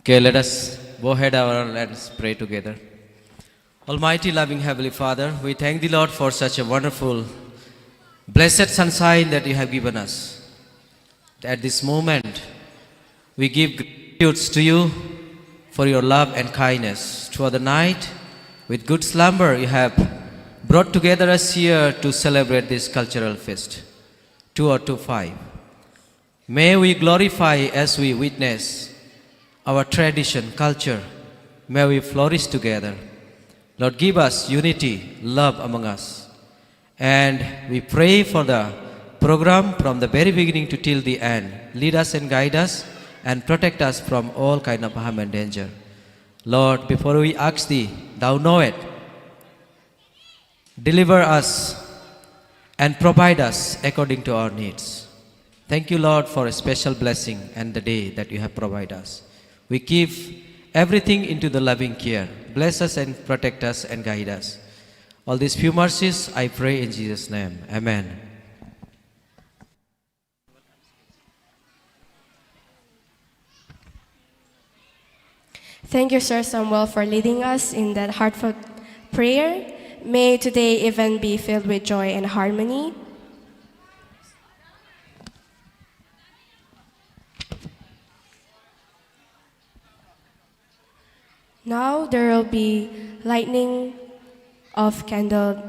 Okay, let us bow head and let's pray together. Almighty, loving Heavenly Father, we thank the Lord for such a wonderful, blessed sunshine that you have given us. At this moment, we give gratitude to you for your love and kindness. Throughout the night, with good slumber, you have brought together us here to celebrate this cultural feast. 2025. May we glorify as we witness our tradition, culture. May we flourish together. Lord, give us unity, love among us. And we pray for the program from the very beginning to till the end. Lead us and guide us and protect us from all kind of harm and danger. Lord, before we ask thee, thou know it. Deliver us and provide us according to our needs. Thank you, Lord, for a special blessing and the day that you have provided us. We give everything into the loving care. Bless us and protect us and guide us. All these few mercies I pray in Jesus' name. Amen. Thank you, Sir Samuel, for leading us in that heartfelt prayer. May today even be filled with joy and harmony. Now there will be lighting of candle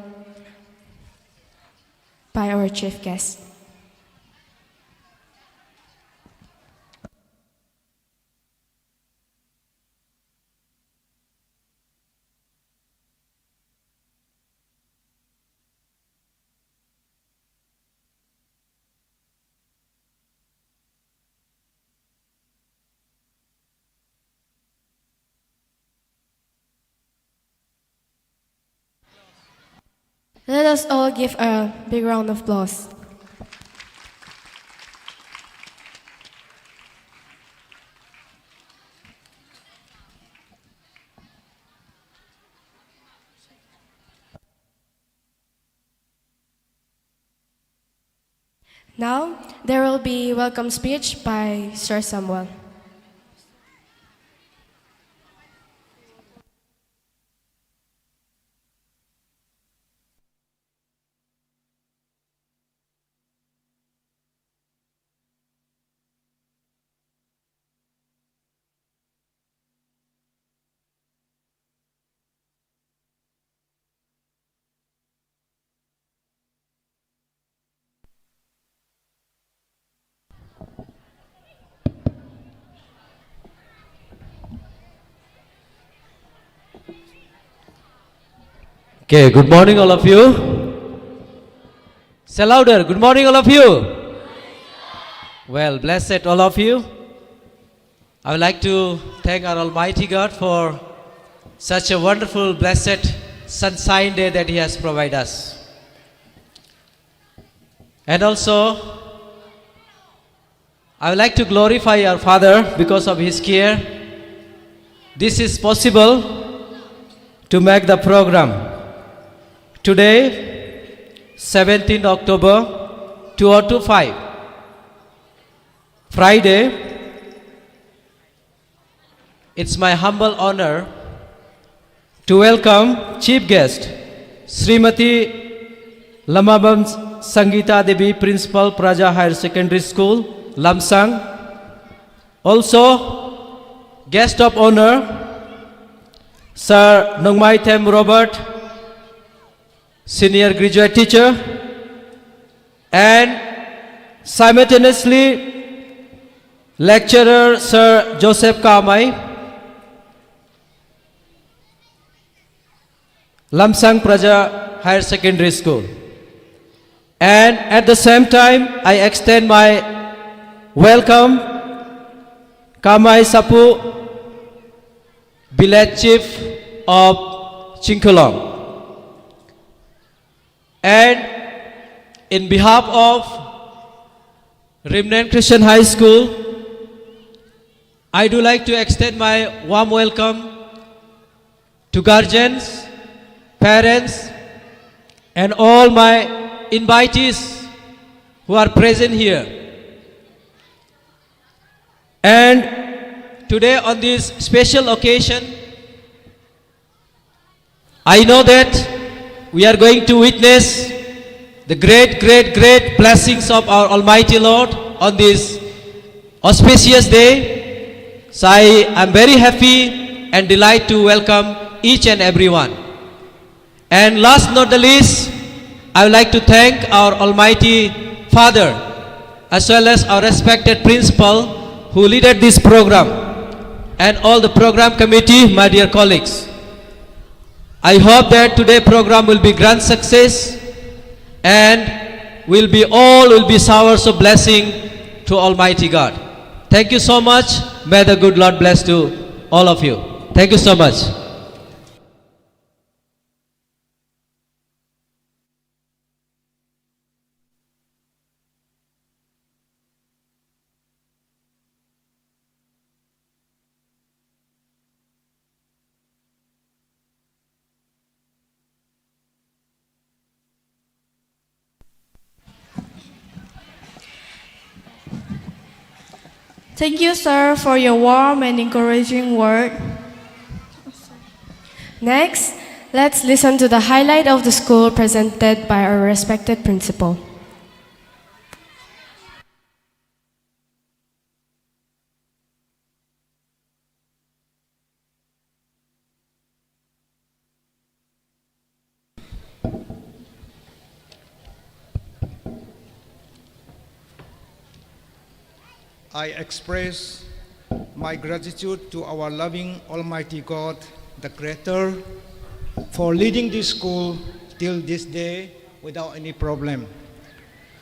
by our chief guest. Let us all give a big round of applause. Now, there will be welcome speech by Sir Samuel. Okay, good morning all of you. Say louder, good morning all of you. Well, blessed all of you. I would like to thank our Almighty God for such a wonderful, blessed sunshine day that He has provided us. And also, I would like to glorify our Father because of His care. This is possible to make the program. Today, 17th October 2025, Friday, it's my humble honor to welcome Chief Guest, Srimati Lamabam Sangita Devi, Principal Praja Higher Secondary School, Lamsang. Also, Guest of Honor, Sir Nongmai Them Robert, Senior Graduate Teacher, and simultaneously Lecturer Sir Joseph Kamai, Lamsang Praja Higher Secondary School. And at the same time, I extend my welcome Kamai Sapu, Village Chief of Chinkulong. And in behalf of Remnant Christian High School, I do like to extend my warm welcome to guardians, parents, and all my invitees who are present here. And today on this special occasion, I know that we are going to witness the great, great, great blessings of our Almighty Lord on this auspicious day. So I am very happy and delighted to welcome each and everyone. And last not the least, I would like to thank our Almighty Father as well as our respected principal who led this program and all the program committee, my dear colleagues. I hope that today's program will be grand success and will be showers of blessing to Almighty God. Thank you so much. May the good Lord bless to all of you. Thank you so much. Thank you, sir, for your warm and encouraging word. Next, let's listen to the highlight of the school presented by our respected principal. I express my gratitude to our loving Almighty God, the Creator, for leading this school till this day without any problem.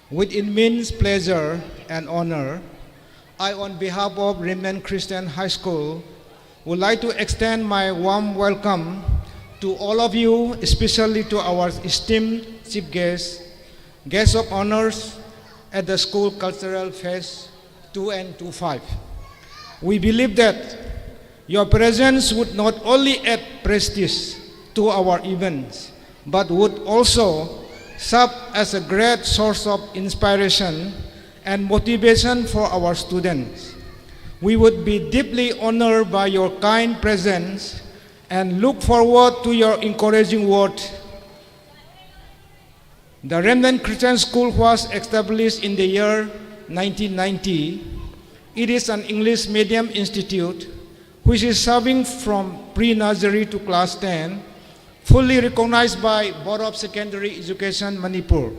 With immense pleasure and honor, I, on behalf of Remnant Christian High School, would like to extend my warm welcome to all of you, especially to our esteemed chief guests, guests of honors at the School Cultural Fest 2 and 2-5. We believe that your presence would not only add prestige to our events, but would also serve as a great source of inspiration and motivation for our students. We would be deeply honored by your kind presence and look forward to your encouraging word. The Remnant Christian School was established in the year 1990. It is an English medium institute which is serving from pre-nursery to class 10, fully recognized by Board of Secondary Education Manipur.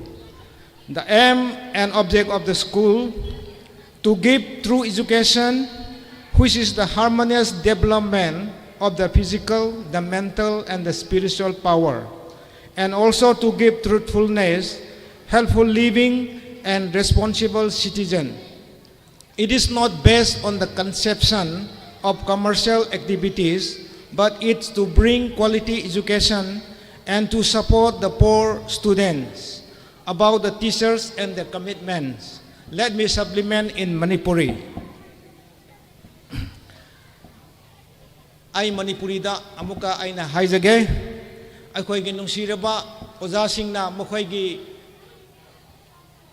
The aim and object of the school to give true education, which is the harmonious development of the physical, the mental, and the spiritual power, and also to give truthfulness, helpful living, and responsible citizen. It is not based on the conception of commercial activities, but it's to bring quality education and to support the poor students. About the teachers and their commitments, let me supplement in Manipuri. Ay Manipurida amuka ay na haijage, ako'y ginungsiraba, ozasing na moko'y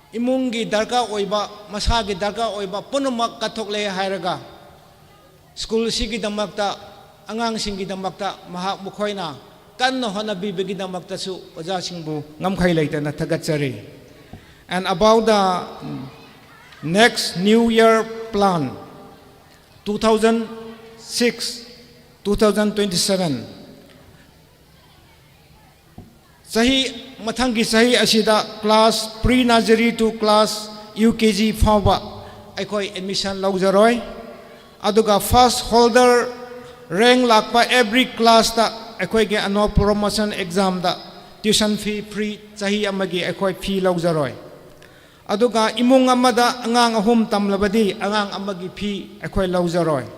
imungi darka oiba, masagi darka oiba, punumak katoklay hairaga. School sigi damakta, angang singi damakta, mahak mukhoy na, kanno hana bibigi damakta su, oza singbu, ngamkhay laita na tagatsari. And about the next New Year plan, 2006-2027. Sahi mathangi sahi asida class pre-nursery to class UKG fawba aikoi admission laujaroi aduga first holder rank lakpa every class ta aikoi ge ano promotion exam da tuition fee free sahi amagi aikoi fee laujaroi aduga imung amada angang ahum tamlabadi angang amagi fee aikoi laujaroi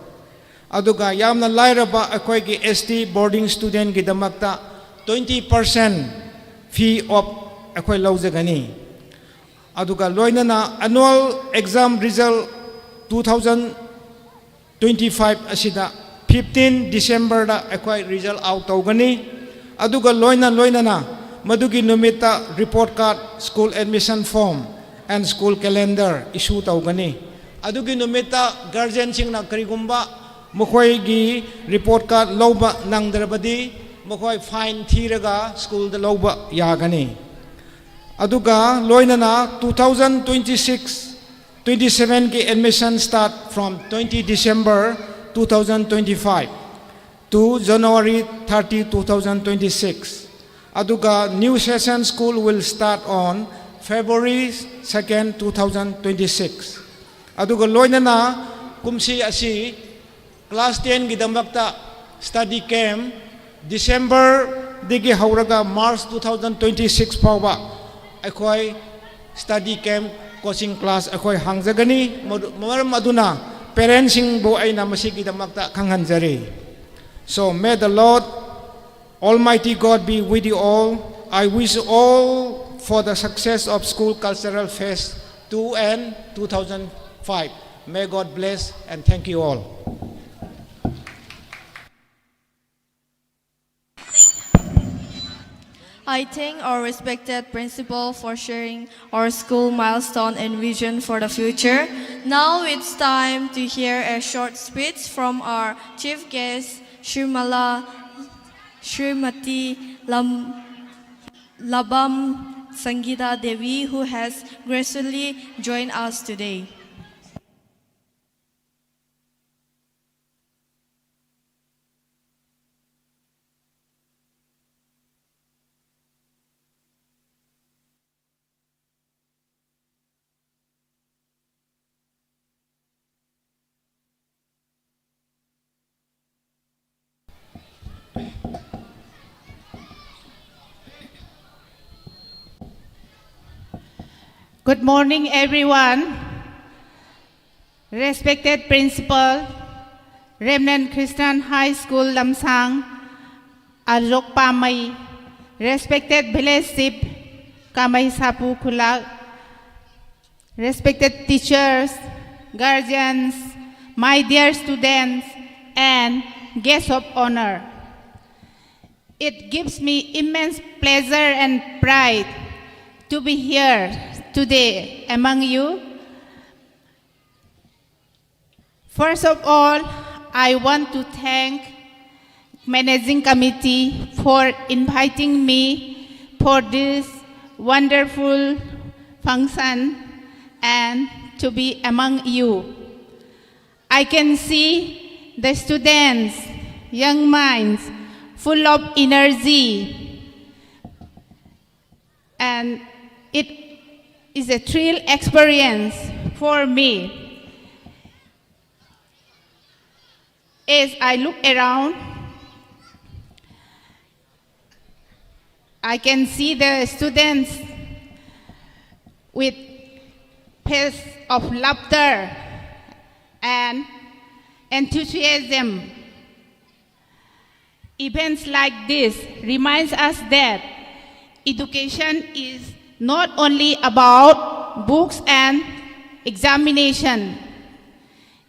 aduga yamna lairaba aikoi ge ST boarding student gi damakta 20% fee of akoy laujagani aduga loinana annual exam result 2025 asida 15 December da akoy result out tawgani aduga loinana madugi numita report card school admission form and school calendar issue tawgani adugi numita guardian sing na karigumba Mokoi report card loba nang darabadi mokoi fine thiraga school da loba yagani. Aduga loinana 2026-27 ki admission start from 20 December 2025 to January 30, 2026. Aduga new session school will start on February 2nd, 2026. Aduga loinana kumsi asi class 10 gidamakta study camp December digi hauraga March 2026 pawa akhoi study camp coaching class akhoi hangjagani maram aduna parents sing bo aina masigi damakta khanghanjari. So may the Lord Almighty God be with you all. I wish all for the success of School Cultural Fest 2 and 2005. May God bless and thank you all. I thank our respected principal for sharing our school milestone and vision for the future. Now it's time to hear a short speech from our chief guest, Srimati Labam Sangita Devi, who has graciously joined us today. Good morning, everyone. Respected Principal, Remnant Christian High School, Lamsang, Ajok Pamay, respected Village Chief, Kamay Sapu Kulak, respected teachers, guardians, my dear students, and guests of honor. It gives me immense pleasure and pride to be here today among you. First of all, I want to thank Managing Committee for inviting me for this wonderful function and to be among you. I can see the students, young minds, full of energy, and it is a thrill experience for me. As I look around, I can see the students with face of laughter and enthusiasm. Events like this reminds us that education is not only about books and examination.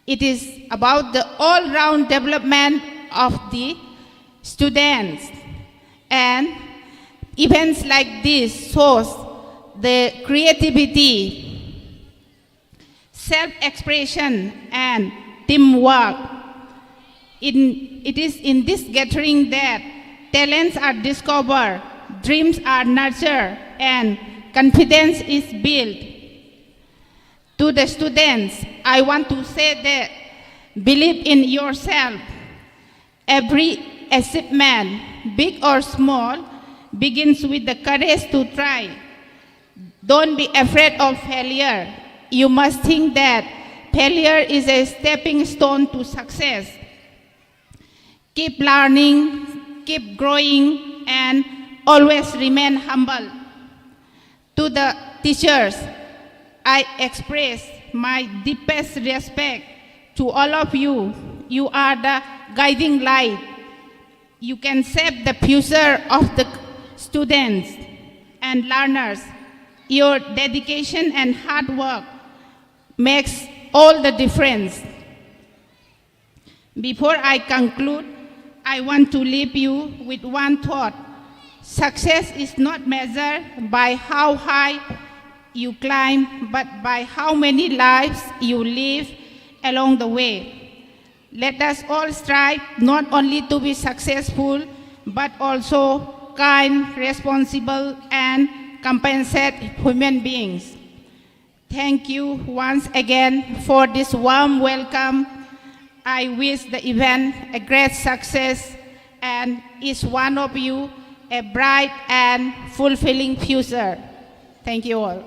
It is about the all-round development of the students. And events like this shows the creativity, self-expression, and teamwork. It is in this gathering that talents are discovered, dreams are nurtured, and confidence is built. To the students, I want to say that believe in yourself. Every achievement, big or small, begins with the courage to try. Don't be afraid of failure. You must think that failure is a stepping stone to success. Keep learning, keep growing, and always remain humble. To the teachers, I express my deepest respect to all of you. You are the guiding light. You can shape the future of the students and learners. Your dedication and hard work makes all the difference. Before I conclude, I want to leave you with one thought. Success is not measured by how high you climb, but by how many lives you live along the way. Let us all strive not only to be successful, but also kind, responsible, and compassionate human beings. Thank you once again for this warm welcome. I wish the event a great success and each one of you a bright and fulfilling future. Thank you all.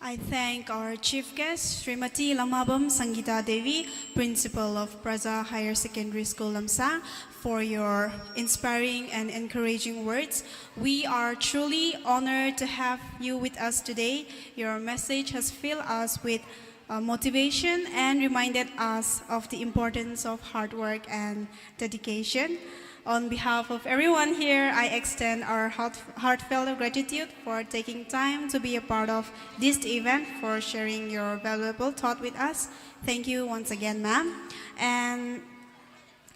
I thank our chief guest, Srimati Lamabam Sangita Devi, Principal of Praja Higher Secondary School, Lamsang, for your inspiring and encouraging words. We are truly honored to have you with us today. Your message has filled us with motivation and reminded us of the importance of hard work and dedication. On behalf of everyone here, I extend our heartfelt gratitude for taking time to be a part of this event, for sharing your valuable thought with us. Thank you once again, ma'am. And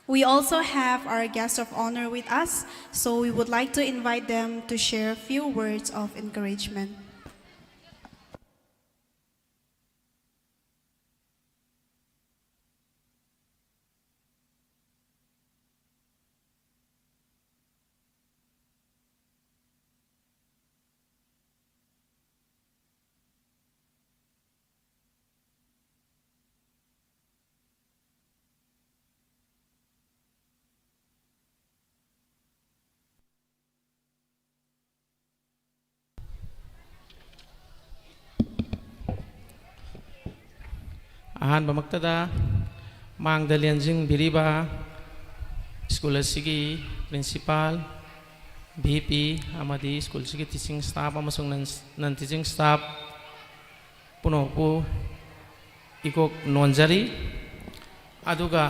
we also have our guest of honor with us, so we would like to invite them to share a few words of encouragement. ꯑꯍꯥꯟꯕꯃꯛꯇꯗ ꯃꯥꯡꯗ ꯂꯦꯟꯖꯤꯟꯕꯤꯔꯤꯕ school ꯑꯁꯤꯒꯤ principal VP ꯑꯃꯗꯤ ꯁ꯭ꯀꯨꯜꯁꯤꯒꯤ teaching staff ꯑꯃꯁꯨꯡ ꯅꯟ teaching staff ꯄꯨꯝꯅꯃꯛꯄꯨ ꯏꯀꯣꯛ ꯅꯣꯟꯖꯔꯤ ꯑꯗꯨꯒ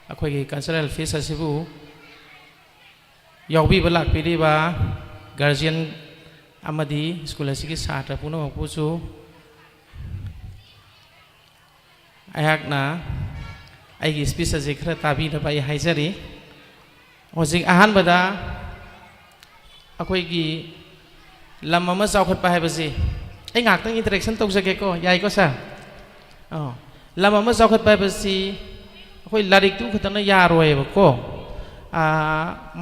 ꯑꯩꯈꯣꯏꯒꯤ cultural fees ꯑꯁꯤꯕꯨ ꯌꯥꯎꯕꯤꯕ ꯂꯥꯛꯄꯤꯔꯤꯕ ꯒꯥꯔꯖꯤꯌꯟ ꯑꯃꯗꯤ ꯁ꯭ꯀꯨꯜ ꯑꯁꯤꯒꯤ ꯁꯥꯇ꯭ꯔ ꯄꯨꯝꯅꯃꯛꯄꯨꯁꯨ ꯑꯩꯍꯥꯛꯅ ꯑꯩꯒꯤ ꯁ꯭ꯄꯤꯆ ꯑꯁꯤ ꯈꯔ ꯇꯥꯕꯤꯅꯕ ꯑꯩ ꯍꯥꯏꯖꯔꯤ ꯍꯧꯖꯤꯛ ꯑꯍꯥꯟꯕꯗ ꯑꯩꯈꯣꯏꯒꯤ ꯂꯝ ꯑꯃ ꯆꯥꯎꯈꯠꯄ ꯍꯥꯏꯕꯁꯤ ꯑꯩ ꯉꯥꯛꯇꯪ ꯏꯟꯇꯔꯦꯛꯁꯟ ꯇꯧꯖꯒꯦꯀꯣ ꯌꯥꯏꯀꯣ ꯁꯥꯔ ꯂꯝ ꯑꯃ ꯆꯥꯎꯈꯠꯄ ꯍꯥꯏꯕꯁꯤ ꯑꯩꯈꯣꯏ ꯂꯥꯏꯔꯤꯛꯇꯨ ꯈꯛꯇꯅ ꯌꯥꯔꯣꯏꯕꯀꯣ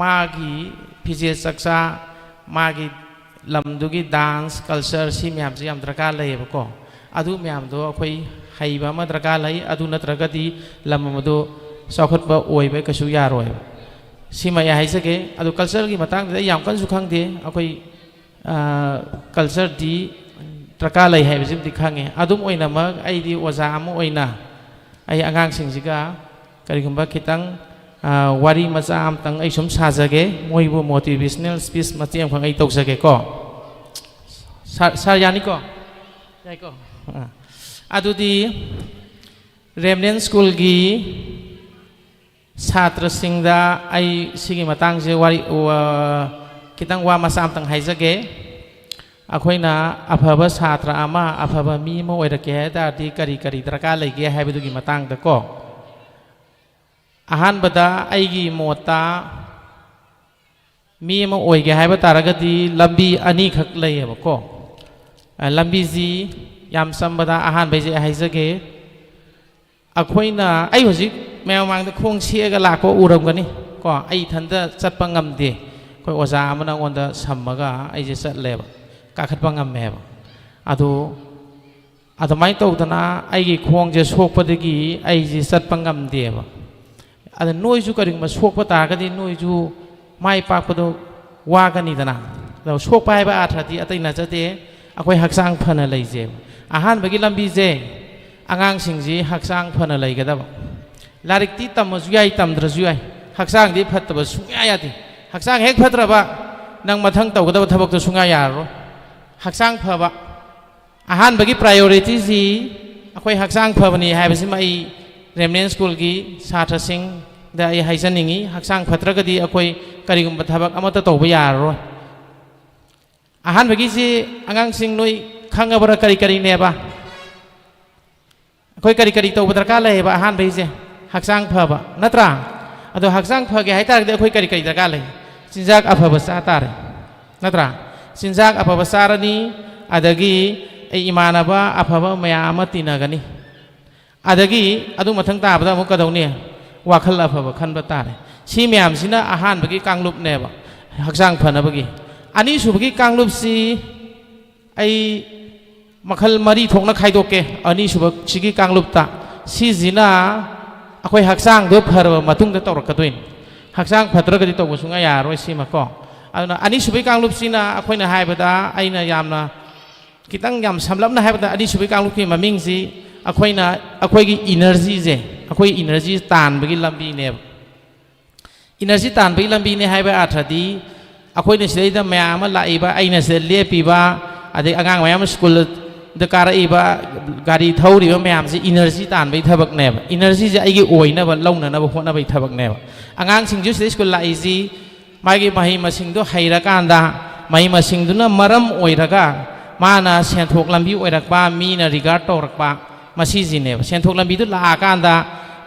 ꯃꯥꯒꯤ ꯐꯤꯖꯦꯠ ꯆꯥꯛꯆꯥ ꯃꯥꯒꯤ ꯂꯝꯗꯨꯒꯤ ꯗꯥꯟꯁ ꯀꯜꯆꯔ ꯁꯤ ꯃꯌꯥꯝꯁꯤ ꯌꯥꯝ ꯗꯔꯀꯥꯔ ꯂꯩꯌꯦꯕꯀꯣ ꯑꯗꯨ ꯃꯌꯥꯝꯗꯣ ꯑꯩꯈꯣꯏ ꯍꯩꯕ ꯑꯃ ꯗꯔꯀꯥꯔ ꯂꯩ ꯑꯗꯨ ꯅꯠꯇ꯭ꯔꯒꯗꯤ ꯂꯝ ꯑꯃꯗꯣ ꯆꯥꯎꯈꯠꯄ ꯑꯣꯏꯕ ꯀꯩꯁꯨ ꯌꯥꯔꯣꯏꯕ ꯁꯤꯃ ꯑꯩ ꯍꯥꯏꯖꯒꯦ ꯑꯗꯨ ꯀꯜꯆꯔꯒꯤ ꯃꯇꯥꯡꯗ ꯑꯩ ꯌꯥꯝ ꯀꯟꯅꯁꯨ ꯈꯪꯗꯦ ꯑꯩꯈꯣই ꯀꯜꯆꯔꯗꯤ ꯗꯔꯀꯥꯔ ꯂꯩ ꯍꯥꯏꯕꯁꯤꯕꯨꯗꯤ ꯈꯪꯉꯦ ꯑꯗꯨꯝ ꯑꯣꯏꯅꯃꯛ ꯑꯩꯗꯤ ꯑꯣꯖꯥ ꯑꯃ ꯑꯣꯏꯅ ꯑꯩ ꯑꯉꯥꯡꯁꯤꯡꯁꯤꯒ ꯀꯔꯤꯒꯨꯝꯕ ꯈꯤꯇꯪ ꯋꯥꯔꯤ ꯃꯆꯥ ꯑꯃꯇꯪ ꯑꯩ ꯁꯨꯝ ꯁꯥꯖꯒꯦ ꯃꯣꯏꯕꯨ ꯃꯣꯇꯤꯚꯦꯁꯅꯦꯜ ꯁ꯭ꯄꯤꯆ ꯃꯇꯦꯛ ꯑꯃꯈꯛ ꯑꯩ ꯇꯧꯖꯒꯦꯀꯣ ꯁꯥꯔ ꯌꯥꯅꯤꯀꯣ ꯌꯥꯏꯀꯣ ꯑꯗꯨꯗꯤ Remnant ꯁ꯭ꯀꯨꯜꯒꯤ ꯁꯥꯇ꯭ꯔꯁꯤꯡꯗ ꯑꯩ ꯁꯤꯒꯤ ꯃꯇꯥꯡꯁꯦ ꯋꯥꯔꯤ ꯈꯤꯇꯪ ꯋꯥ ꯃꯆꯥ ꯑꯃꯇꯪ ꯍꯥꯏꯖꯒꯦ ꯑꯩꯈꯣꯏꯅ ꯑꯐꯕ ꯁꯥꯇ꯭ꯔ ꯑꯃ ꯑꯐꯕ ꯃꯤ ꯑꯃ ꯑꯣꯏꯔꯛꯀꯦ ꯍꯥꯏ ꯇꯥꯔꯗꯤ ꯀꯔꯤ ꯀꯔꯤ ꯗꯔꯀꯥꯔ ꯂꯩꯒꯦ ꯍꯥꯏꯕꯗꯨꯒꯤ ꯃꯇꯥꯡꯗꯀꯣ ꯑꯍꯥꯟꯕꯗ ꯑꯩꯒꯤ ꯃꯣꯠꯇ ꯃꯤ ꯑꯃ ꯑꯣꯏꯒꯦ ꯍꯥꯏꯕ ꯇꯥꯔꯒꯗꯤ ꯂꯝꯕꯤ ꯑꯅꯤꯈꯛ ꯂꯩꯌꯦꯕꯀꯣ ꯂꯝꯕꯤꯁꯤ ꯌꯥꯝ ꯆꯝꯕꯗ ꯑꯍꯥꯟꯕꯩꯁꯦ ꯍꯥꯏꯖꯒꯦ ꯑꯩꯈꯣꯏꯅ ꯑꯩ ꯍꯧꯖꯤꯛ ꯃꯌꯥꯝ ꯃꯥꯡꯗ ꯈꯣꯡ ꯁꯦꯛꯑꯒ ꯂꯥꯛꯄ ꯎꯔꯝꯒꯅꯤ ꯀꯣ ꯑꯩ ꯏꯊꯟꯇ ꯆꯠꯄ ꯉꯝꯗꯦ ꯑꯩꯈꯣꯏ ꯑꯣꯖꯥ ꯑꯃꯅ ꯑꯩꯉꯣꯟꯗ ꯁꯝꯃꯒ ꯑꯩꯁꯦ ꯆꯠꯂꯦꯕ ꯀꯥꯈꯠꯄ ꯉꯝꯃꯦꯕ ꯑꯗꯣ ꯑꯗꯨꯃꯥꯏꯅ ꯇꯧꯗꯅ ꯑꯩꯒꯤ ꯈꯣꯡꯁꯦ ꯁꯣꯛꯄꯗꯒꯤ ꯑꯩꯁꯦ ꯆꯠꯄ ꯉꯝꯗꯦꯕ ꯑꯗ ꯅꯣꯏꯁꯨ ꯀꯔꯤꯒꯨꯝꯕ ꯁꯣꯛꯄ ꯇꯥꯔꯒꯗꯤ ꯅꯣꯏꯁꯨ ꯃꯥꯏ ꯄꯥꯛꯄꯗꯣ ꯋꯥꯒꯅꯤꯗꯅ ꯑꯗꯣ ꯁꯣꯛꯄ ꯍꯥꯏꯕ ꯑꯥꯔꯊꯗꯤ ꯑꯇꯩ ꯅꯠꯆꯗꯦ ꯑꯩꯈꯣꯏ ꯍꯛꯆꯥꯡ ꯐꯅ ꯂꯩꯖꯦꯕ ꯑꯍꯥꯟꯕꯒꯤ ꯂꯝꯕꯤꯁꯦ ꯑꯉꯥꯡꯁꯤꯡꯁꯤ ꯍꯛꯆꯥꯡ ꯐꯅ ꯂꯩꯒꯗꯕ ꯂꯥꯏꯔꯤꯛꯇꯤ ꯇꯝꯃꯁꯨ ꯌꯥꯏ ꯇꯝꯗ꯭ꯔꯁꯨ ꯌꯥꯏ ꯍꯛꯆꯥꯡꯗꯤ ꯐꯠꯇꯕ ꯁꯨꯡꯌꯥ ꯌꯥꯗꯦ ꯍꯛꯆꯥꯡ ꯍꯦꯛ ꯐꯠꯇ꯭ꯔꯕ ꯅꯪ ꯃꯊꯪ ꯇꯧꯒꯗꯕ ꯊꯕꯛꯇꯣ ꯁꯨꯡꯌꯥ ꯌꯥꯔꯔꯣꯏ ꯍꯛꯆꯥꯡ ꯐꯕ ꯑꯍꯥꯟꯕꯒꯤ ꯄ꯭ꯔꯥꯏꯌꯣꯔꯤꯇꯤꯁꯤ ꯑꯩꯈꯣꯏ ꯍꯛꯆꯥꯡ ꯐꯕꯅꯤ ꯍꯥꯏꯕꯁꯤꯃ ꯑꯩ Remnant ꯁ꯭ꯀꯨꯜꯒꯤ ꯁꯥꯇ꯭ꯔꯁꯤꯡꯗ ꯑꯩ ꯍꯥꯏꯖꯅꯤꯡꯉꯤ ꯍꯛꯆꯥꯡ ꯐꯠꯇ꯭ꯔꯒꯗꯤ ꯑꯩꯈꯣꯏ ꯀꯔꯤꯒꯨꯝꯕ ꯊꯕꯛ ꯑꯃꯠꯇ ꯇꯧꯕ ꯌꯥꯔꯔꯣꯏ ꯑꯍꯥꯟꯕꯒꯤꯁꯤ ꯑꯉꯥꯡꯁꯤꯡ ꯅꯣꯏ ꯈꯪꯉꯕ꯭ꯔꯥ ꯀꯔꯤ ꯀꯔꯤꯅꯦꯕ ꯑꯩꯈꯣꯏ ꯀꯔꯤ ꯀꯔꯤ ꯇꯧꯕ ꯗꯔꯀꯥꯔ ꯂꯩꯌꯦꯕ ꯑꯍꯥꯟꯕꯩꯁꯦ ꯍꯛꯆꯥꯡ ꯐꯕ ꯅꯠꯇ꯭ꯔꯥ ꯑꯗꯣ ꯍꯛꯆꯥꯡ ꯐꯒꯦ ꯍꯥꯏꯇꯥꯔꯒꯗꯤ ꯑꯩꯈꯣꯏ ꯀꯔꯤ ꯀꯔꯤ ꯗꯔꯀꯥꯔ ꯂꯩ ꯆꯤꯟꯖꯥꯛ ꯑꯐꯕ ꯆꯥ ꯇꯥꯔꯦ ꯅꯠꯇ꯭ꯔꯥ ꯆꯤꯟꯖꯥꯛ ꯑꯐꯕ ꯆꯥꯔꯅꯤ ꯑꯗꯒꯤ อิมานะบะอภาวะมายามตินากันนี่อาดกี้อดุมาทั้งตาประดามุกกระดงเนี่ยว่าขันละภาวะขันประตาเลยชีมียามสินะอาหารเมื่อกี้กังลุบเนี่ยบะหักสร้างพันนะเมื่อกี้อันนี้สุเมื่อกี้กังลุบสีไอมาขันมารีทงนักใครตัวเกอันนี้สุเมื่อกี้กังลุบตาสีจีน่าอคอยหักสร้างด้วยพาร์มาตุ้งเดตอร์กระตุ้นหักสร้างพัตรกติโตกุสุงายารวยสีมาก็อันนี้สุเมื่อกี้กังลุบสีนะอคอยน่าให้ประดาไอน่ายามนะกิตั้งยามสำหรับน่าให้ประดาอันนี้สุเมื่อกี้กังลุบที่มามิ่งสีอคอยน่าอคอยกี่ energy เจอคอย energy ตานเมื่อกี้ลำบีเนี่ย energy ตานเมื่อกี้ลำบีเนี่ยให้ไปอาทิตย์อคอยเนี่ยเสียดายแม่มาละอีบ้าไอเนี่ยเสียเลี้ยปีบ้าอาทิตย์อ่างแม่มาสกุลเด็กการอีบ้าการีเท่าดีว่าแม่มาสิ energy ตานไปทับกเนี่ย energy จะไอ้กี่โอยนะวันลงนะพวกนั้นไปทับกเนี่ยอ่างสิ่งที่สกุลละอีสิมากี่มาให้มาสิ่งตัวให้รักกันดามาให้มาสิ่งตัวนั้นมารำโอยรักกันมานะเสียนถูกลำบีโอยรักบ้ามีนะริการ์โตรักบ้ามาซีจินเนี่ยเช่นทุกลำบีตุลาการดา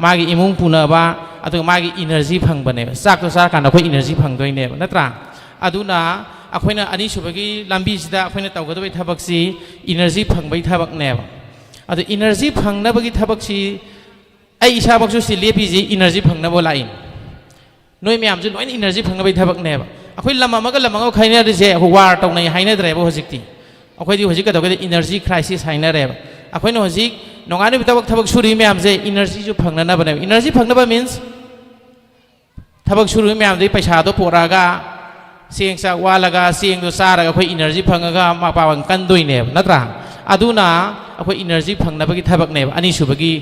มากีอิมุงปุนาบะอัตุมากีอินเนอร์จีพังบะเนี่ยสักตัวสักการเราคุยอินเนอร์จีพังด้วยเนี่ยนั่นตราอัตุน่ะอคุยน่ะอันนี้ชุบกีลำบีจิตาอคุยน่ะเต่าก็ต้องไปทับบักซีอินเนอร์จีพังไปทับบักเนี่ยอัตุอินเนอร์จีพังนั่นบักกีทับบักซีไออิชาบักชุสิเลียปีจีอินเนอร์จีพังนั่นบ่ลายน้อยมีอ่ำจุนน้อยอินเนอร์จีพังนั่นไปทับบักเนี่ยอคุยลำมันก็ลำมันก็ใครเนี่ยดิเจ้หัวตรงไหนให้เนี่ยอะไรบ่หัวจิกตีอคุยที่หัวจิกก็ต้องก็อินเนอร์จีคริสิสให้เนี่ยอะไรอคุยน่ะหัวจิกน้องอันนี้ทับกชุรีมีอะไรอินเนอร์จีจุพังนั่นนะบ้านอินเนอร์จีพังนั่นบ้าน means ทับกชุรีมีอะไรไปชาตัวปวดกาเสียงสักว่าละกาเสียงตัวซาละกาคุยอินเนอร์จีพังก็มาปาวันกันด้วยเนี่ยนั่นตราอดูน่ะคุยอินเนอร์จีพังนั่นบ้านทับกเนี่ยอันนี้สุบกี้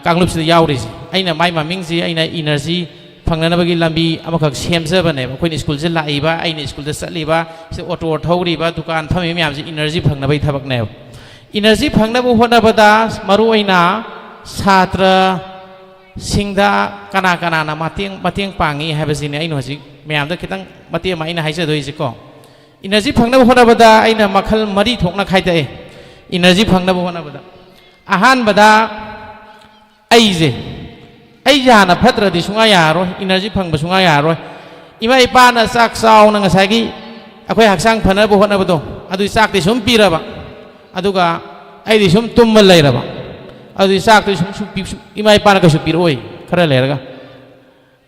กังลุบสิยาวดิไอ้น่ะไม่มามิ่งสิไอ้น่ะอินเนอร์จีพังนั่นบ้านลำบีอามาขักเชมเซอร์บ้านเนี่ยคุยในสกุลจะไล่บ้าไอ้ในสกุลจะสัตลีบ้าเสียออโต้เท่าดีบ้าทุกการพามีอะไรอินเนอร์จีพังนั่นบ้านทับกเนี่ยenergy พังนับบุพนับดามารู้ไอ้น่ะชาตรสิงดากันนะมาเตียงปังงี้ให้ไปสิเนี่ยไอ้หนูสิแม่ผมต้องคิดตั้งมาเตียงมาไอ้น่ะให้เสียด้วยสิก็ energy พังนับบุพนับดาไอ้น่ะมาขัลมาดีถกนักใครเตะ energy พังนับบุพนับดาอาหารบดาไอ้เจไอ้ยานะพัดระดิสุงายารอย energy พังบสุงายารอยอีมาไอ้ป้าน่ะสักสาวนั่งใส่กี้เอาไปหักสังพันนับบุพนับดาอะดูสักที่สมปีระบะอะดูก็ไอ้ดิฉันตุ้มมาเลยระบะอะดูสักที่ฉันชุบปีอีไม่ปานก็ชุบปีโอ้ยขนาดเลยระกะ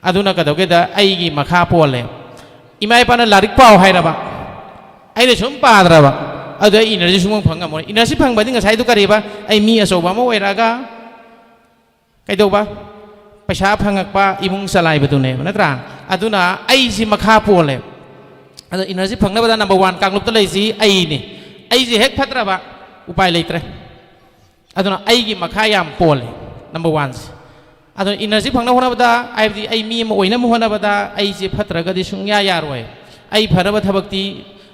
อะดูนักก็ต้องเกิดไอ้กี่มาข้าพอเลยอีไม่ปานลาริกเป้าให้ระบะไอ้ดิฉันปาดระบะอะดูไอ้อินเนอร์จีชุ่มพังกันหมดอินเนอร์จีพังไปถึงก็ใช้ตุกการีบะไอ้มีอโศกบะโมเอระกะไอ้ตัวบะประชาพังกักปะอีมุงสลายประตูเนี่ยนั่นตราอะดูน่ะไอ้สิมาข้าพอเลยอะดูอินเนอร์จีพังนั่นเป็นนัมเบอร์วันกลางลบตะเลยสิไอ้นี่ไอ้สิเฮกพัดระบะอุปายเลยเตะอะตัวนั้นไอ้กี่มาขายามโพล number one อะตัวอินเนอร์ซีพังน้ำหัวน้ำบดาไอ้มีมาโอยน้ำหัวน้ำบดาไอ้สิพัฒระก็ดิสุงยายารวยไอ้พัฒระบัตรบักตี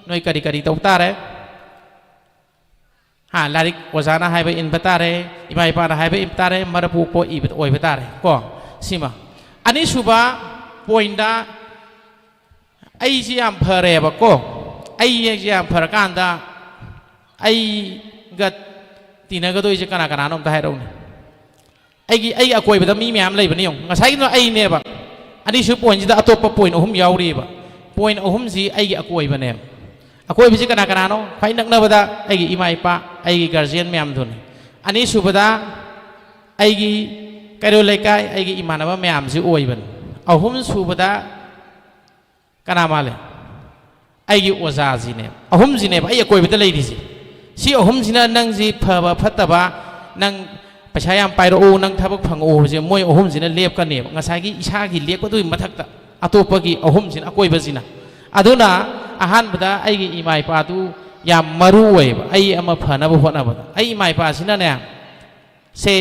น้อยการิตัวตาร์ฮะลาริกวาจานะให้ไปอินบัตตาร์อิมายปานะให้ไปอินบัตตาร์มาระปูโปอีบัตโอยบัตตาร์ก็สิมาอันนี้สุบะพอยน์ดาไอ้สิยามเพอเรบก็ไอ้สิยามเพอกันดาไอ้กัดตีนักก็ตัวจะกันน้องตาให้เราเนี่ยไอ้อากวยแบบมีแม่อะไรแบบนี้งั้นใช้กันว่าไอ้เนี่ยแบบอันนี้ชื่อป่วยจิตอัตโตปป่วยนุ่มยาวรีบป่วยนุ่มสิไอ้อากวยแบบเนี่ยอากวยพิจิกันน้องใครนักแบบว่าไอ้อีไม่ปะไอ้การเรียนแม่ทุนอันนี้สุบดาไอ้การดูเลยกายไอ้อีมันว่าแม่สิอวยแบบเอาหุ่มสุบดากันมาเลยไอ้อวซาสิเนี่ยเอาหุ่มสิเนี่ยไอ้อากวยแบบเลยดิสิsi ohum sina nang si phaba phataba nang pachayam pairo o nang thabak phang o je moi ohum sina lep ka ne ngasai gi isha gi lep ko tu mathak ta atopa gi ohum sina akoi basina aduna ahan bada ai gi imai pa tu yam maru we ai ama phana bo hona ba ai imai pa sina ne se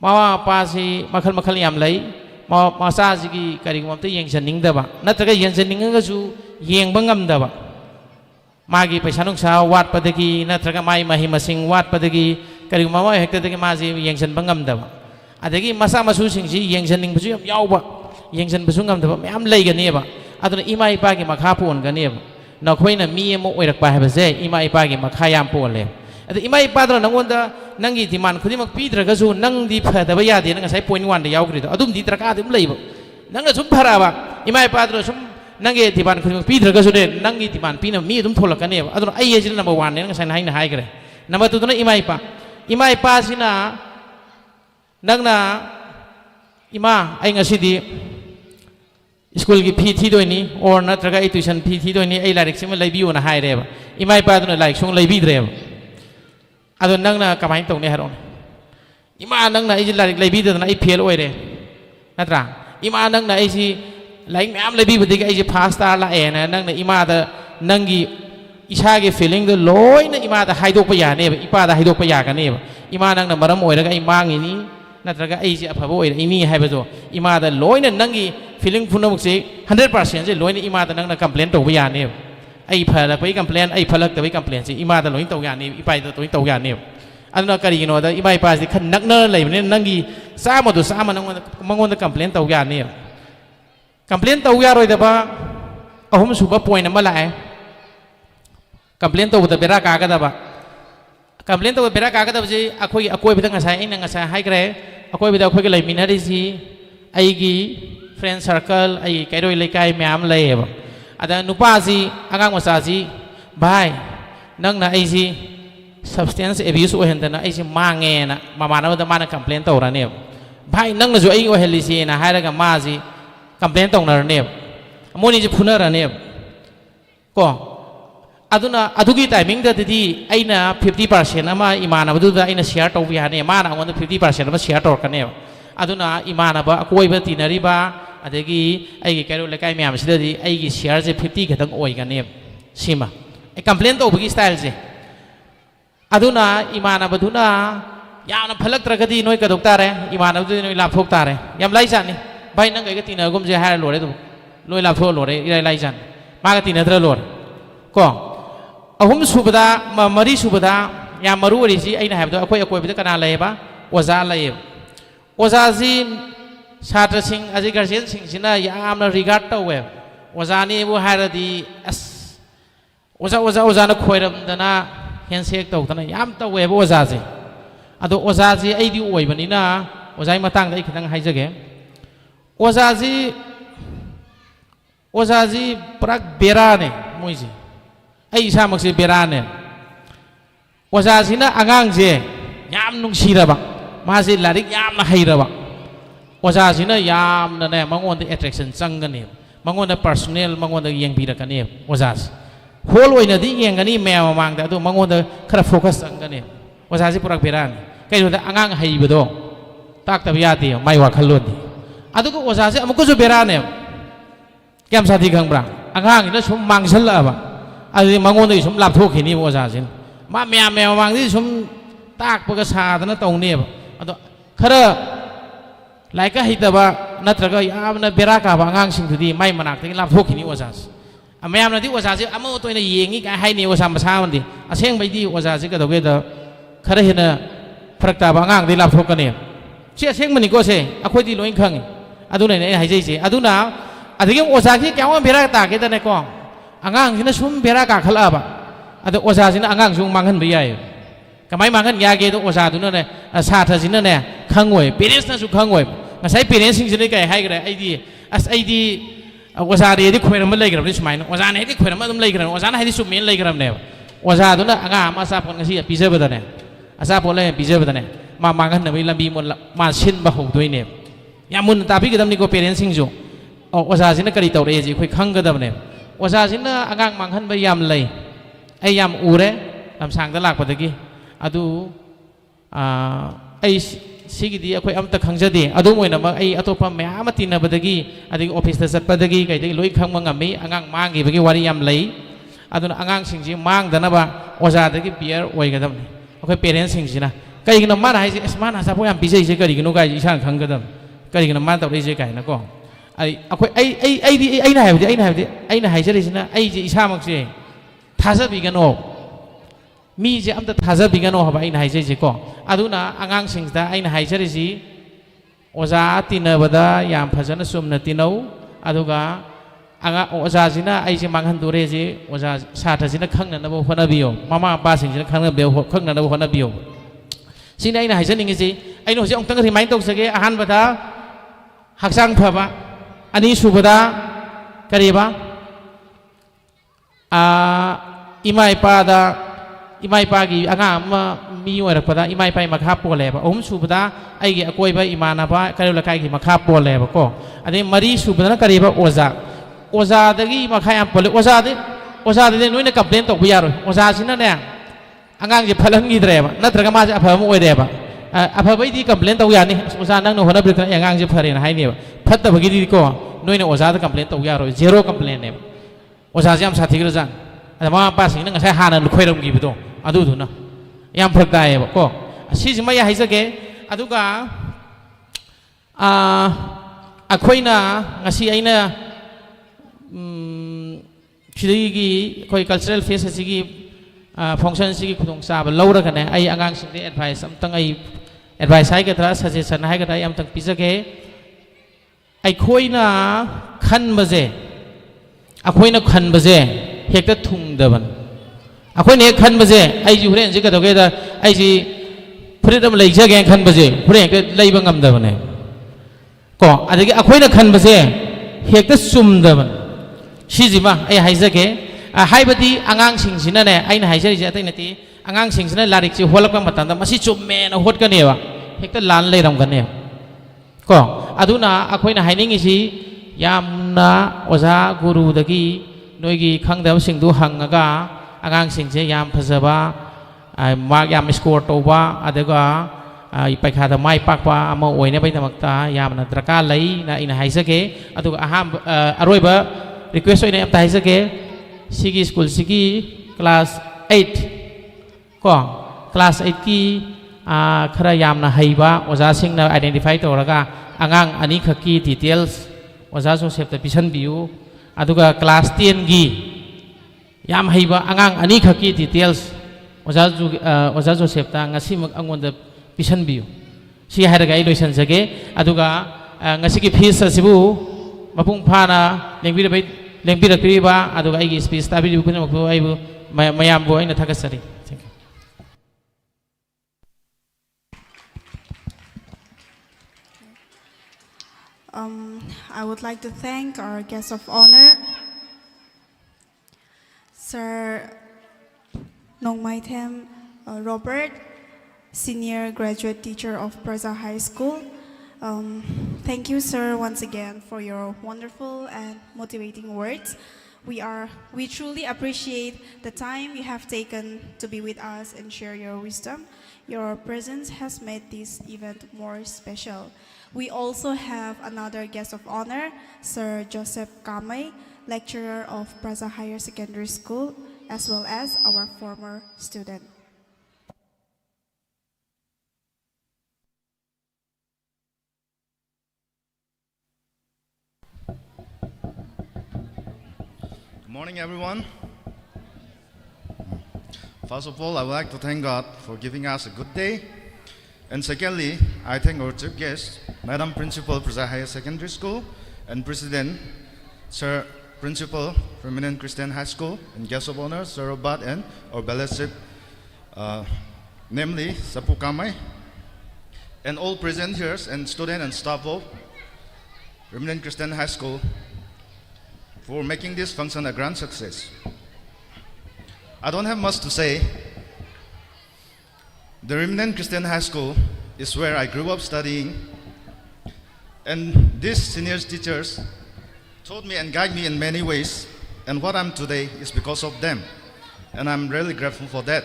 ma pa si makhal yam lai ma sa si gi kari ngom te yeng saning da ba natraga yeng saning ga su yeng bangam da ba magiไปชั้นนุ่งสาววัดปฏิกีนัตรกไม้มาหิมาสิงวัดปฏิกีกระดิ่งมาว่าเฮกเตอร์ที่มาสิยังฉันบังคับเดบอันนี้มาสร้างมาสู้สิ่งที่ยังฉันนิ่งไปสู้ยาวบะยังฉันไปสู้งามเดบไม่อ้ำเลยกันเนี่ยบะอันนี้อีมาอีปากิมาข้าพูนกันเนี่ยบะนอกคุยน่ะมีโมอวยรักไปให้ไปเซ่อีมาอีปากิมาขายามพูนเลยอันนี้อีมาอีปาตัวนั่งวันเดนั่งยี่ที่มันคนที่มาปีตระก็สู้นั่งดีเพื่อแต่ว่ายาดีนั่งใช้ปวยนวันเดียวกันเลยอันนี้ดีตระก้าถึงเลยบะนั่งก็ชุ่มพาราบะอีมาอีปาตัวชุ่ม นั่งเอที่บ้านคุณพี่เถอะก็สุดเด่นนั่งอีที่บ้านพี่น่ะมีตุ้มทนละกันเนี่ยอันนั้นไอ้ยี่สิบนับวันเนี่ยนั่งใส่ให้น่ะให้กันเลยนับตัวนั้นอิมายป้าสินะนั่งน่ะอิมาไอ้เงี้ยสิดีสกูลกีพีที่ด้วยนี่โอ้นัดรักไอ้ตุชันพีที่ด้วยนี่ไอ้หลายเด็กสิมันเลยบิวน่ะให้เร็วอิมายป้าตัวนั้นหลายช่วงเลยบิดเร็วอันนั้นนั่งน่ะกับไอ้ตรงนี้ฮะร้อนอิมานั่งน่ะไอ้หลายเด็กเลยบิดตัวนั้นไอ้เพียรโอ้ยเร่นัดรักอิมานั่งน่ะไอ้สิหลายแม่เลยบิวตัวไอ้สิพาสต้าละเอ็นะนั่งน่ะอิมาแต่นั่งกีอิชาเกฟีลิ่งเดลอยน่ะอิมาแต่ไฮโดปยาเนี่ยอิป้าแต่ไฮโดปยากันเนี่ยอิมานั่งน่ะมารำโอยแล้วก็อิมางี้นี่นั่นตระก็ไอ้สิอภัยโอยไอ้นี่ให้ไปตัวอิมาแต่ลอยน่ะนั่งกีฟีลิ่งฟุ้งน้ำมุกสิ100%สิลอยนี่อิมาแต่นั่งน่ะคอมเพลนตัวปยาเนี่ยไอ้พลักไปคอมเพลนไอ้พลักแต่ไปคอมเพลนสิอิมาแต่ลอยตัวปยาเนี่ยอิป้าตัวตัวปยาเนี่ยอันนั้นก็ดีกันว่าแต่อิมาป้าสิขันนักเนอร์เลยมันนั่งกีสามตัวสามมันมังวันแต่คอมเพลนตัวปยาเนี่ยคอมเพลนตัวปยาโดยแต่ว่าเอาผมสูบป่วยน้ำมันไหลcomplain to betul berak agak apa complain to berak agak apa sih aku betul nggak saya hai kere aku betul aku kelai minari sih aigi friend circle aigi kairo ilekai meam lay apa ada nupa sih agang masa sih bye nang na aigi substance abuse ohen na aigi mange na mama na betul mana complain to orang ni bye nang na jo aigi oheli sih na hai raga ma sih complain to orang ni mau ni je punar orang ni ko aduna adugi timing da di aina 50% ama imana badu da aina share to biya ne mana ngon 50% ama share to kan ne aduna imana ba koi ba tinari ba adegi ai gi kero lekai myam sida di ai gi share je 50 khatang oi kan ne sima ai complain to bugi style je aduna imana baduna yamna phalak tragadi noi ka dok tare imana badu noi lap thok tare yam lai jan ni bai nang ga tina gum je ha lo re tu noi lap thok lo re lai jan ma ga tina tra lo ko ahum subada mari subada ya maru ri si aina habdo akoi bida kana lai ba oza lai oza ji chatra sing aji guardian sing sina yamna regard to we oza ni bu haradi as oza na khoiram dana handshake to dana yam to we oza ji ado oza ji ai di oi bani na oza ai matang dai khitang hai jage oza ji prak bera ne moi ji ai isa maksi berane oza sina agang je yam nung sira ba ma si larik yam na haira ba oza sina yam na ne mangon the attraction changani mangon the personal mangon the yeng bira kani oza hol oina di yeng gani mewa mang da do mangon the khara focus changani oza si purak berane kai do agang haiba do tak ta biya ti mai wa khalon di adu ko oza si amuko jo berane kyam sa di khang bra agang ina sum mangsal la ba ai mangon dei sum lap thok khini oza sin ma mya mang di sum tak pa ka sa dana tong ne ado khara lai ka hita ba natraga yamna beraka ba ngang sing thudi mai manak te lap thok khini oza amyam na di oza si amu to ina yengi ka hai ni oza ma sa man di aseng bai di oza si ka doge da khara hina phrakta ba ngang di lap thok ka ne si aseng mani ko se akhoi di loin khang adu ne hai jai se adu na adigi oza ki kyang beraka ta ke da ne ko angang sina sum beraka khala ba ado oza sina angang sum manghan bi yai kamai manghan ya ge do oza du na ne sa tha sina ne khangoi parents na su khangoi ngasai parents sing sina kai hai gra ai di oza re di khoiram lai gram ni sumai oza ne di khoiram dum lai gram oza na hai di sum men lai gram ne oza du na anga ma sa pon ngasi pi je ba da ne asa pon le pi je ba da ne ma manghan na bi lambi mon ma sin ba ho doi ne ya mun ta bi ga dam ni ko parents sing jo oza sina kari taw re ji khoi khang ga dam ne oza sina agang manghan ba yam lai ai yam ure lamsang da lak padagi adu ai sigi di akhoi amta khangjade adu moina ma ai atopa mya ma tina badagi adi office ta sat padagi kai dei loi khang mangami agang mangi bagi wari yam lai aduna agang singji mang dana ba oza dagi beer oi gadam akhoi parents singsina kai gina ma hai asmana sa po yam bijai je kari gino kai isang khang gadam kari gina ma ta rei je kai na ko ai akhoi ai na hai jari sina ai je isa mak se thaja bigano mi je amta thaja bigano ha ba ai na hai je ko aduna angang sing da ai na hai jari si oza tina bada yam phajana sumna tinau aduga anga oza sina ai je manghan dure je oza sa tha sina khangna na bo hona biyo mama ba sing sina khangna be khangna na bo hona biyo sina ai na hai jani ngi ji ai no je ong tang ri mai tok sage ahan bada haksang phaba ani subada kariba Imai pada imai pagi anga mi ora pada imai pai makha pole ba subada ai gi akoi ba imana ba karela kai gi makha pole ba ko ade mari subada kari ba oza dagi makha yam pole oza de noina complain to bu yaro oza sina ne angang ji phalan gi dre ba natraga ma ja pham oi de ba apha bai di complain to ya ni oza nang no hona bri angang ji phare na hai ne ba phatta ba gi di ko noina oza da complain to yaro zero complain ne oza jam sathi gra jan ada ma pa sing nang sai hana lu khoiram gi bido adu du na yam phak dai ba ko si ji ma ya hai sa ge adu ga akhoina ngasi aina Shigi koi cultural face sigi function sigi khudong sa ba laura ka ne ai angang sing de advice amtang ai advice hai ka tra suggestion hai ka dai amtang pisa ke ai khoi na khan baje akhoi na khan baje hekta thung da ban akhoi ne khan baje ai ji huren ji ka doge da ai ji freedom lai ja ge khan baje huren ka lai ba ngam da ban ne ko adagi akhoi na khan baje hekta sum da ban Shizima, I Haizake, a Haibati, Angang Sing Sinane, I Haizati, Angang Sing Sinane, Larix, Holakam Matanda, Masichu man, a hot caneva, Hector Lan lay on Ganeo. Ko, Aduna, Aquina Haining is he, Yamna, Oza, Guru, the Gi, Noigi, Kangdam Singdu Hangaga, Angang Sing Yam Pazava, I Mark Yam Score Toba, Adega, I pack had a my papa, Amo, whenever the Makta, Yamna Draka lay, in Haizake, Adu Aham, Aroba. Request ini am tahisa ke sigi school sigi class 8 ko class 8 ki khara yamna haiba oja sing na identify to raga angang ani khaki details oja so sep ta pisan biu aduga class 10 gi yam haiba angang ani khaki details oja so sep ta ngasi mak angon da pisan biu si hairaga I loisan jage aduga ngasi ki fees asibu mapung phana lengbi kriba aduga igi space tabi bu kuna ko aibu mayam bo ina thakasari. Thank you. I would like to thank our guest of honor, Sir Nongmaitem Robert, Senior Graduate Teacher of Praza High School. Thank you, sir, once again for your wonderful and motivating words. We truly appreciate the time you have taken to be with us and share your wisdom. Your presence has made this event more special. We also have another guest of honor, Sir Joseph Kamay, lecturer of Praza Higher Secondary School, as well as our former student. Good morning, everyone. First of all, I would like to thank God for giving us a good day. And secondly, I thank our chief guest, Madam Principal, Praza Higher Secondary School, and President, Sir Principal, Remnant Christian High School, and guest of honor, Sir Robert and our fellowship, namely Sapu Kamai, and all present here, and student and staff of Remnant Christian High School, for making this function a grand success. I don't have much to say. The Remnant Christian High School is where I grew up studying, and these senior teachers taught me and guided me in many ways, and what I'm today is because of them, and I'm really grateful for that.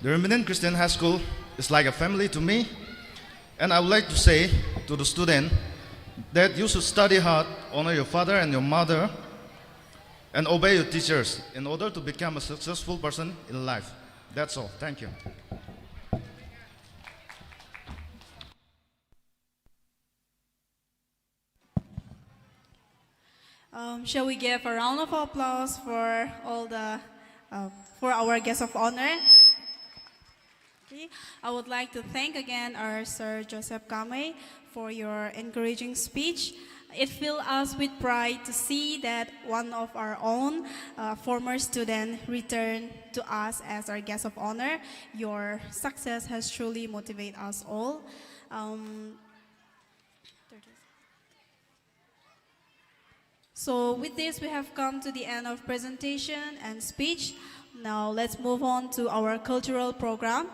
The Remnant Christian High School is like a family to me, and I would like to say to the student that you should study hard, honor your father and your mother, and obey your teachers in order to become a successful person in life. That's all. Thank you. Shall we give a round of applause for all the for our guest of honor? Okay. I would like to thank again our Sir Joseph Kamay for your encouraging speech. It fills us with pride to see that one of our own former student returned to us as our guest of honor. Your success has truly motivated us all. So with this, we have come to the end of presentation and speech. Now let's move on to our cultural program.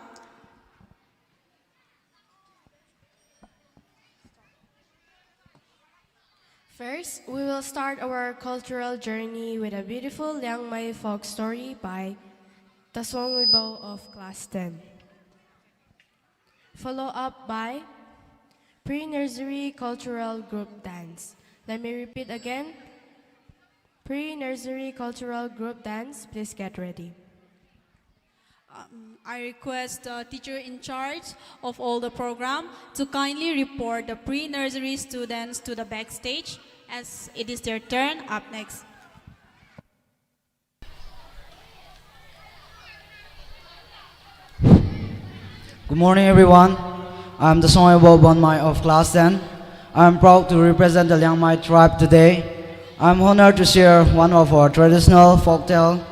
First, we will start our cultural journey with a beautiful Liang Mai folk story by Taswang Wibaw of Class 10. Follow up by Pre-Nursery Cultural Group Dance. Let me repeat again. Pre-Nursery Cultural Group Dance, please get ready. I request the teacher in charge of all the program to kindly report the pre-nursery students to the backstage as it is their turn up next. Good morning, everyone. I'm the Songebo Bonmai of Class 10. I'm proud to represent the Liang Mai tribe today. I'm honored to share one of our traditional folktale,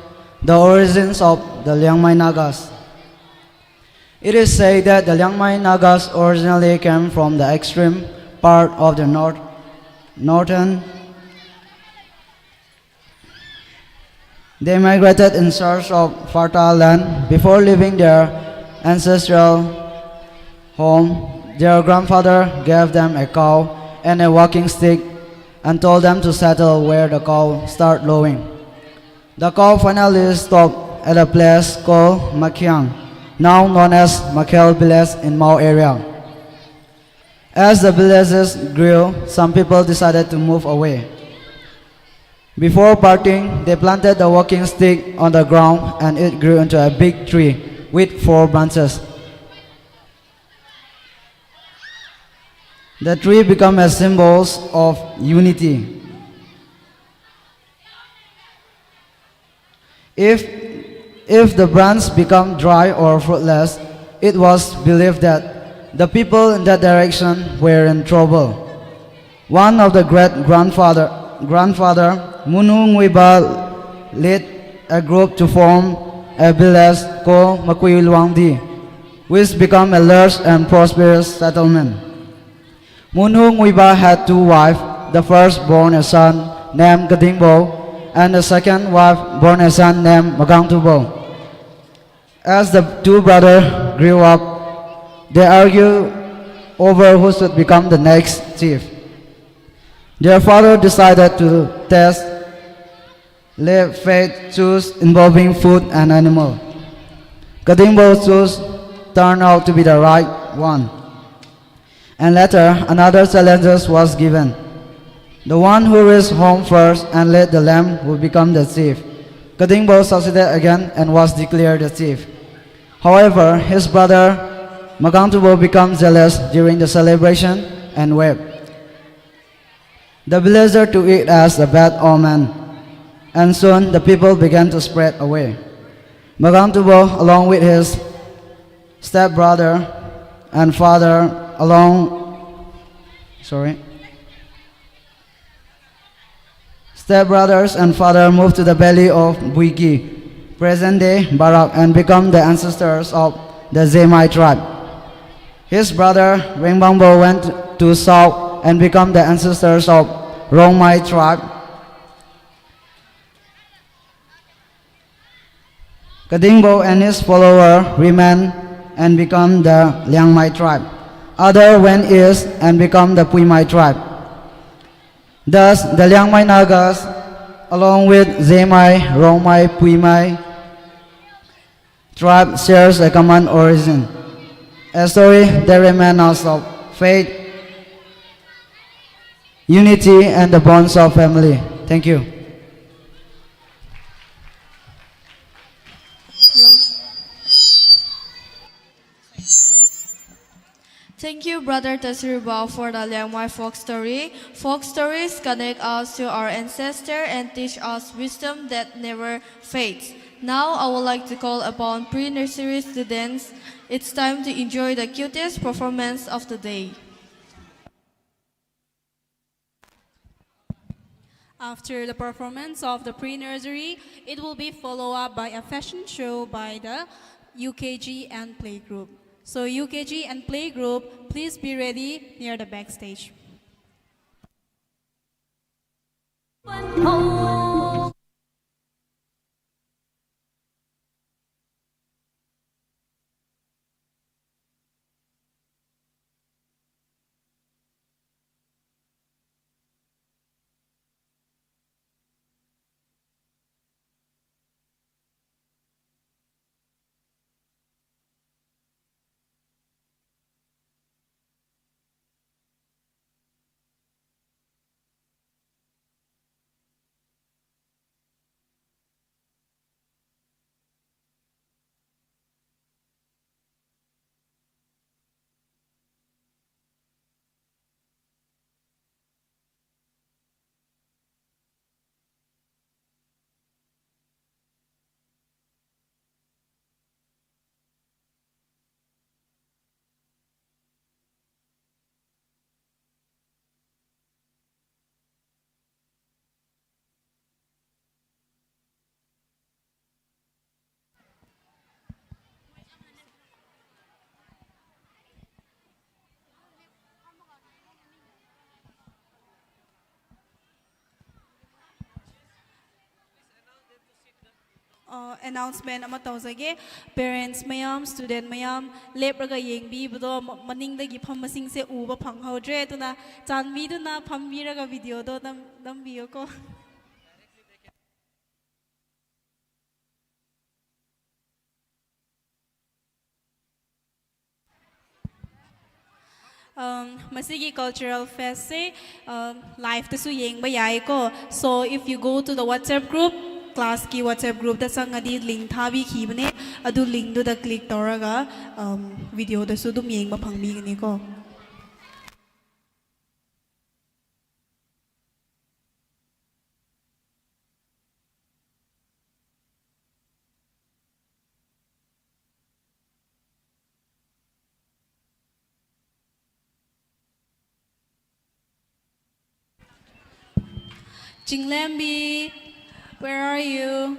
the origins of the Liang Mai Nagas. It is said that the Liang Mai Nagas originally came from the extreme part of the northern. They migrated in search of fertile land before leaving their ancestral home. Their grandfather gave them a cow and a walking stick and told them to settle where the cow started lowing. The cow finally stopped at a place called Makiang, now known as Makel village in Mao area. As the villages grew, some people decided to move away. Before parting, they planted the walking stick on the ground and it grew into a big tree with 4 branches. The tree became a symbol of unity. If the branch become dry or fruitless, it was believed that the people in that direction were in trouble. One of the great-grandfather, Munu Nguiba, led a group to form a village called Makui Luangdi, which became a large and prosperous settlement. Munu Nguiba had 2 wives. The first born a son named Gadingbo, and the second wife born a son named Magangtubo. As the 2 brothers grew up, they argued over who should become the next chief. Their father decided to test their fate choose involving food and animal. Gadingbo's choice turned out to be the right one. And later, another challenge was given. The one who reached home first and led the lamb would become the chief. Gadingbo succeeded again and was declared the chief. However, his brother Magangtubo became jealous during the celebration and wept. The villager took it as a bad omen, and soon the people began to spread away. Magangtubo, along with his stepbrother and father, stepbrothers and father moved to the valley of Buiki, present-day Barak, and become the ancestors of the Zemai tribe. His brother Rengbangbo went to south and become the ancestors of Rongmai tribe. Gadingbo and his follower remained and become the Liang Mai tribe. Others went east and become the Puimai tribe. Thus, the Liang Mai Nagas, along with Zemai, Rongmai, Puimai tribe, shares a common origin. A story that reminds us of faith, unity, and the bonds of family. Thank you. Thank you, Brother Tasiribao, for the Liang Mai folk story. Folk stories connect us to our ancestors and teach us wisdom that never fades. Now, I would like to call upon pre-nursery students. It's time to enjoy the cutest performance of the day. After the performance of the pre-nursery, it will be followed up by a fashion show by the UKG and Playgroup. So UKG and Playgroup, please be ready near the backstage. announcement ama tawzage parents mayam student mayam lepraga yengbibdo maningdagi phammasing se uba phanghaudre tuna chanbiduna phambiraga video do nambiyo ko. Masigi cultural fest se live tasu yengba yai ko, so if you go to the WhatsApp group class ki WhatsApp group da sangadi link thabi khibane adu link do da click toraga video da su dum yengba phangbi gani ko. Jinglambi, where are you?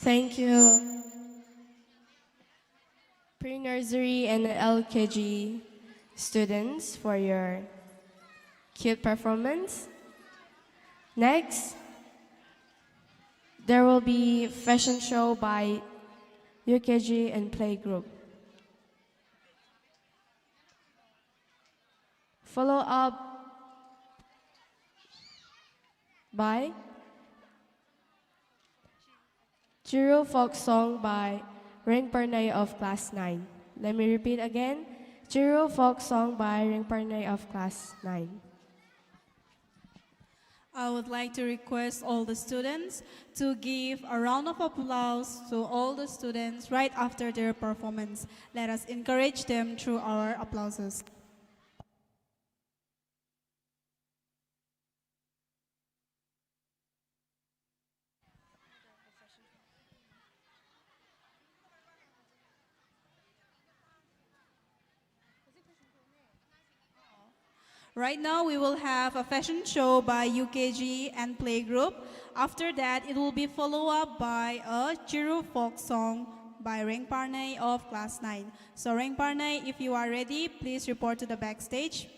Thank you, pre-nursery and LKG students, for your cute performance. Next, there will be fashion show by UKG and playgroup. Follow up by Chiru folk song by Ring Pernay of class 9. Let me repeat again. Chiru folk song by Ring Pernay of class 9. I would like to request all the students to give a round of applause to all the students right after their performance. Let us encourage them through our applauses. Right now, we will have a fashion show by UKG and playgroup. After that, it will be followed up by a Chiru folk song by Reng Parnay of class 9. So Reng Parnay, if you are ready, please report to the backstage.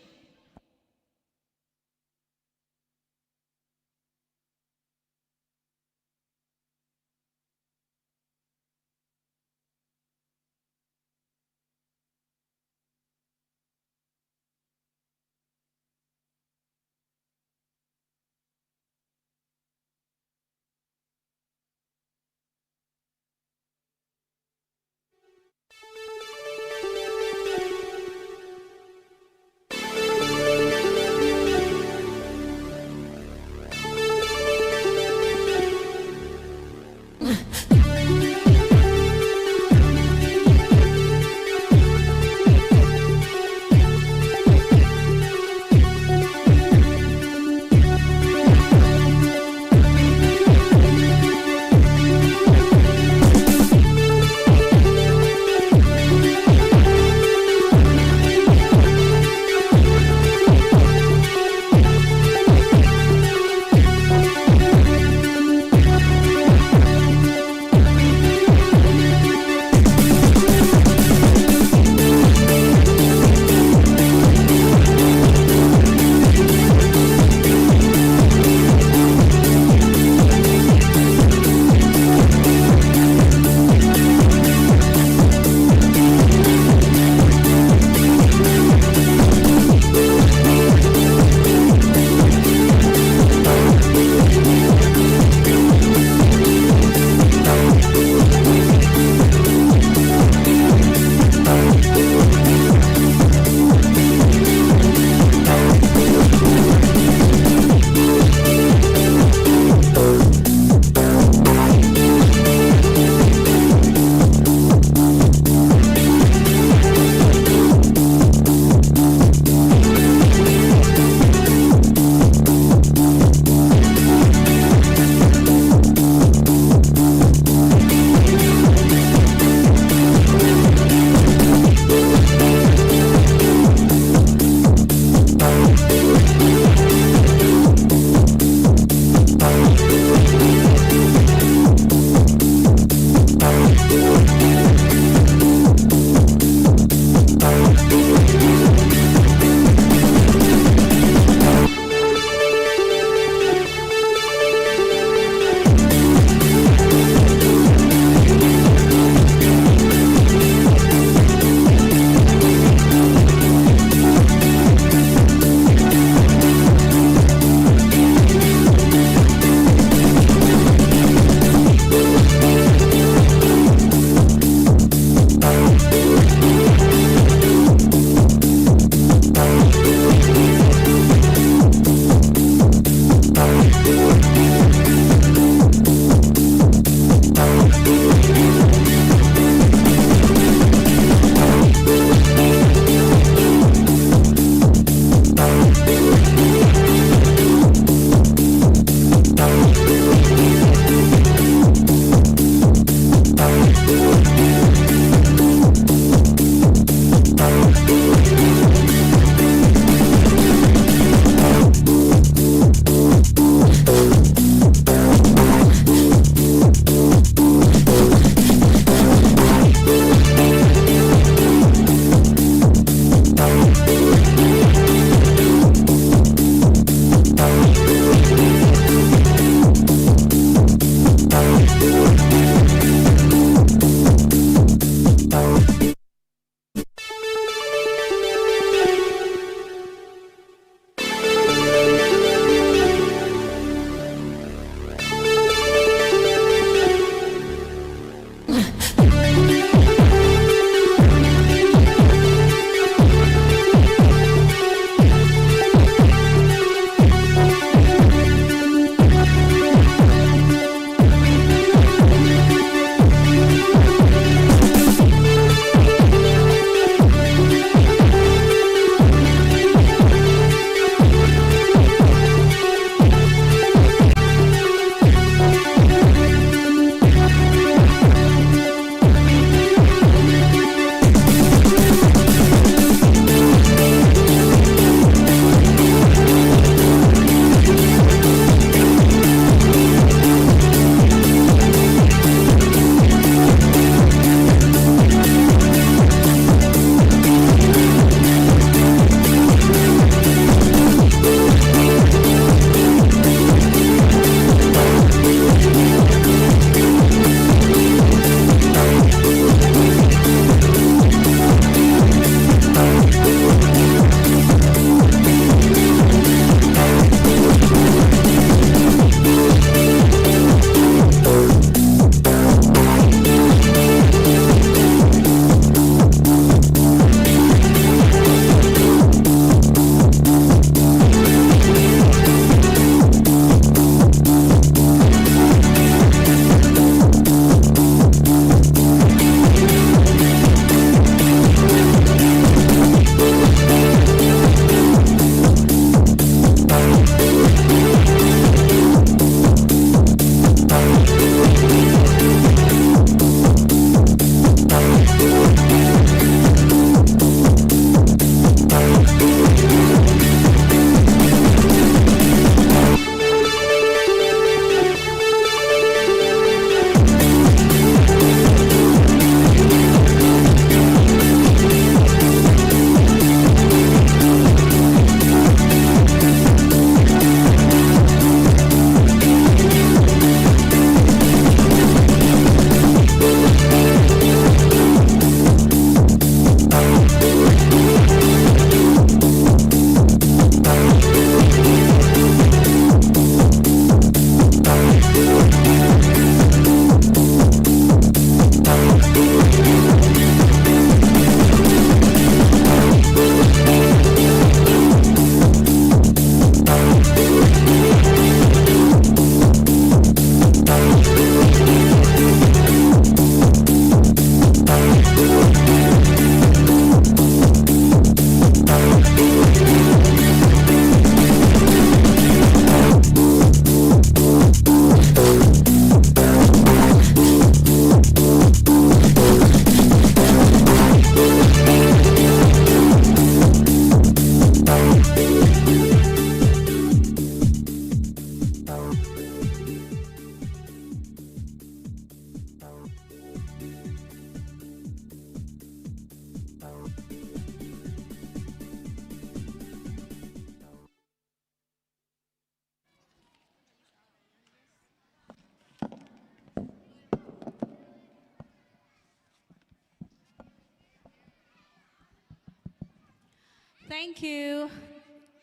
Thank you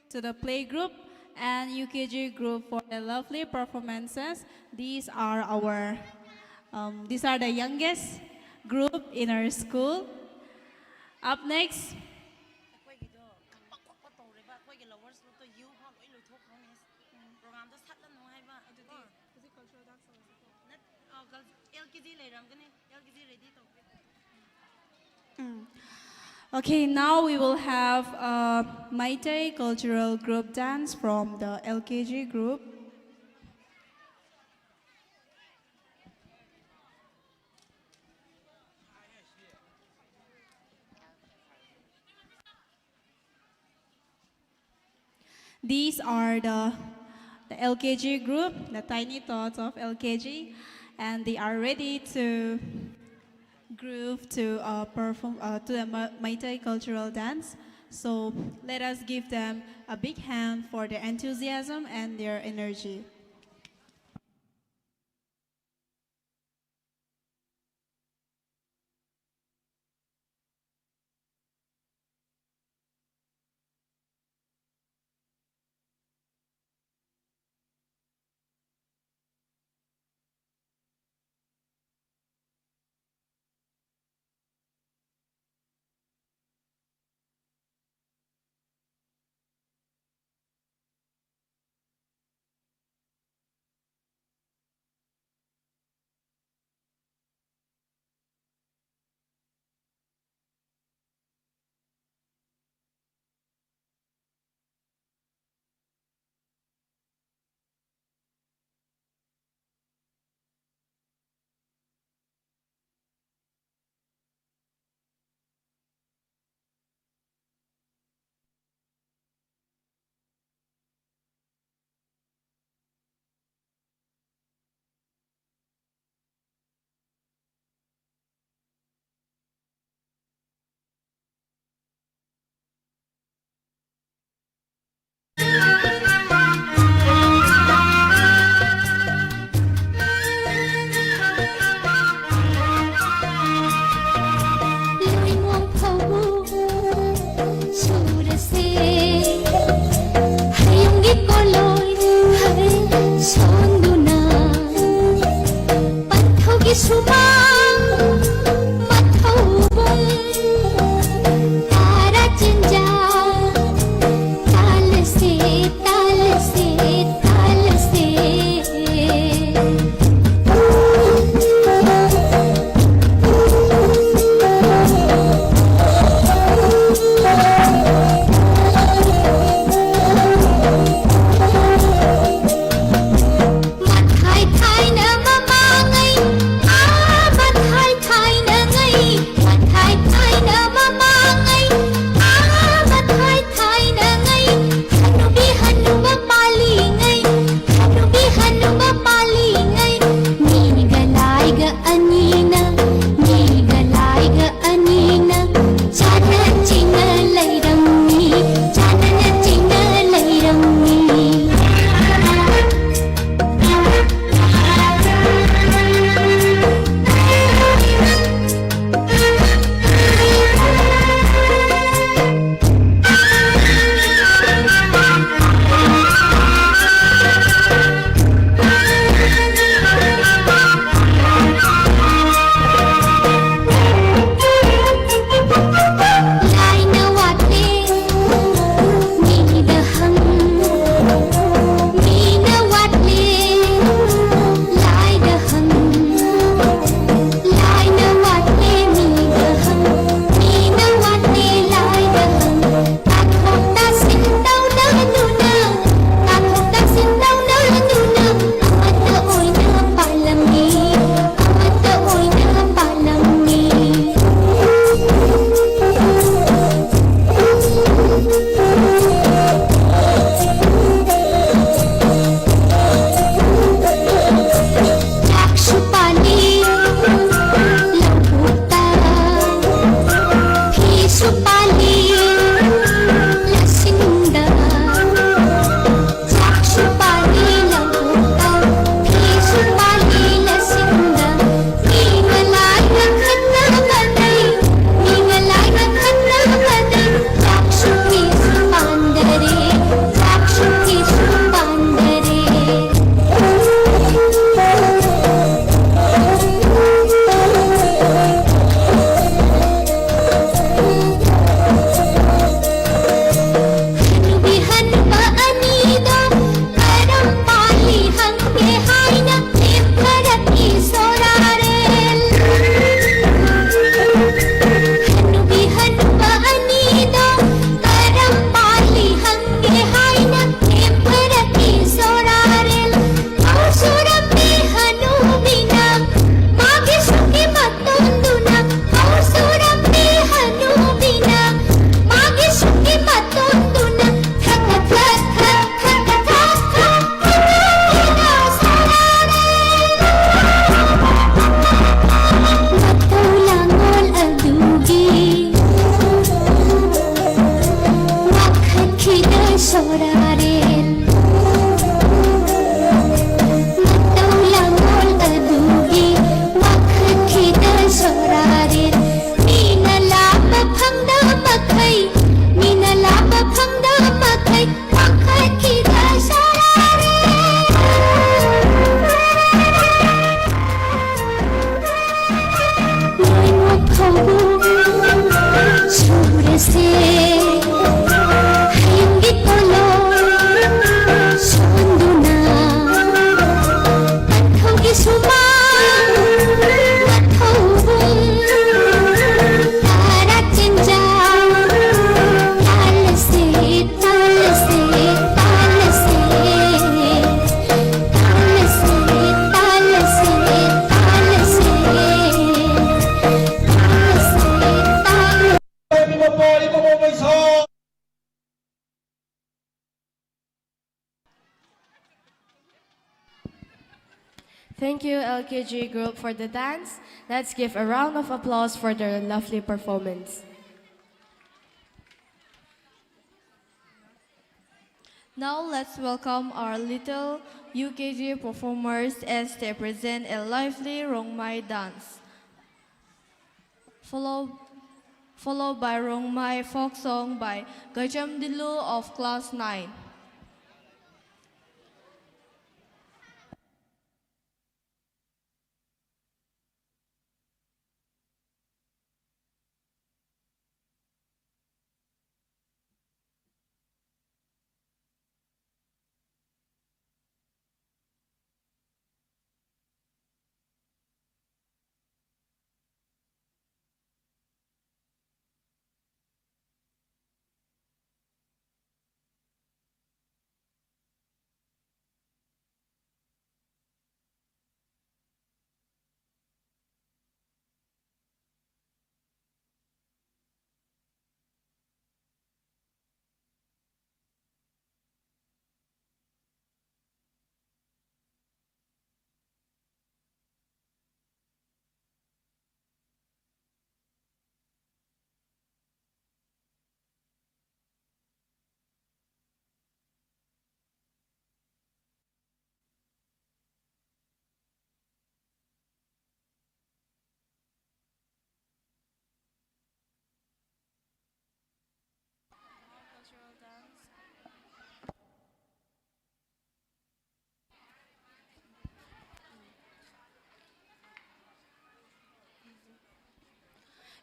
to the playgroup and UKG group for the lovely performances. These are the youngest group in our school. Up next, okay, now we will have a Meitei cultural group dance from the LKG group. These are the LKG group, the tiny thoughts of LKG, and they are ready to groove to perform to the Meitei cultural dance. So let us give them a big hand for their enthusiasm and their energy. sorarin Matau langol aduhi wakhat khida sorarin Mina laba phangda makai Mina laba phangda makai wakhat khida sorarin Noi mo khau sure se Thank you, LKG group, for the dance. Let's give a round of applause for their lovely performance. Now let's welcome our little UKG performers as they present a lively Rongmai dance, followed by Rongmai folk song by Gajam Dilu of class 9.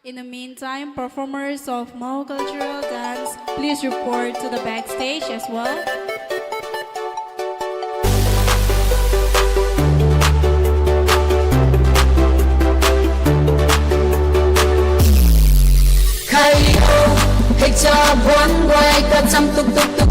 In the meantime, performers of Mao cultural dance, please report to the backstage as well. Hey cha buan quay ta chăm tuk tuk tuk